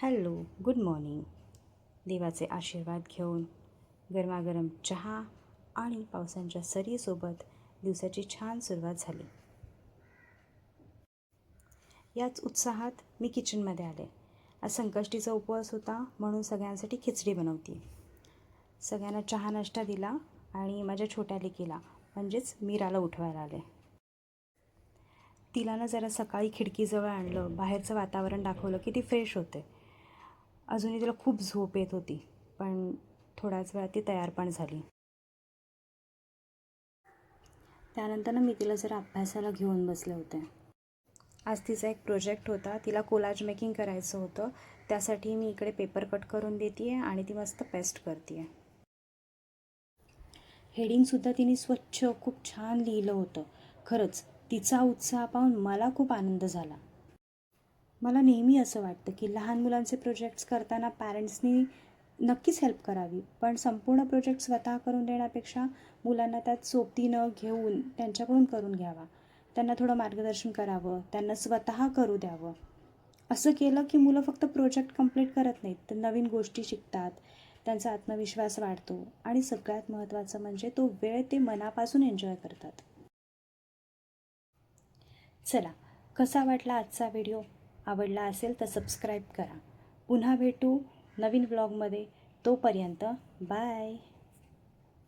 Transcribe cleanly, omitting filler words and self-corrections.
Hello, good morning. देवाचे आशीर्वाद घेऊन गरमागरम चहा आणि पावसांच्या सरीसोबत दिवसाची छान सुरुवात झाली. याच उत्साहात मी किचनमध्ये आले. आज संकष्टीचा उपवास होता म्हणून सगळ्यांसाठी खिचडी बनवते. सगळ्यांना चहा नाश्ता दिला आणि माझ्या छोट्या लेकीला म्हणजेच मीराला उठवायला आले. तिला जरा सकाळी खिडकीजवळ आणलं, बाहेरचं वातावरण दाखवलं की ती फ्रेश होते. अजूनही तिला खूप झोप येत होती, पण थोड्याच वेळात ती तयार पण झाली. त्यानंतर मी तिला जरा अभ्यासाला घेऊन बसले होते. आज तिचा एक प्रोजेक्ट होता, तिला कोलाज मेकिंग करायचं होतं. त्यासाठी मी इकडे पेपर कट करून देते आहे आणि ती मस्त पेस्ट करते आहे. हेडिंगसुद्धा तिने स्वच्छ खूप छान लिहिलं होतं. खरंच तिचा उत्साह पाहून मला खूप आनंद झाला. मला नेहमी असं वाटतं की लहान मुलांचे प्रोजेक्ट्स करताना पॅरेंट्सनी नक्कीच हेल्प करावी, पण संपूर्ण प्रोजेक्ट स्वतः करून देण्यापेक्षा मुलांना त्यात सोबतीनं घेऊन त्यांच्याकडून करून घ्यावा. त्यांना थोडं मार्गदर्शन करावं, त्यांना स्वतः करू द्यावं. असं केलं की मुलं फक्त प्रोजेक्ट कंप्लीट करत नाहीत, तर नवीन गोष्टी शिकतात, त्यांचा आत्मविश्वास वाढतो आणि सगळ्यात महत्त्वाचं म्हणजे तो वेळ ते मनापासून एन्जॉय करतात. चला, कसा वाटला आजचा व्हिडिओ? आवडला असेल तर सबस्क्राईब करा. पुन्हा भेटू नवीन व्लॉगमध्ये. तोपर्यंत बाय.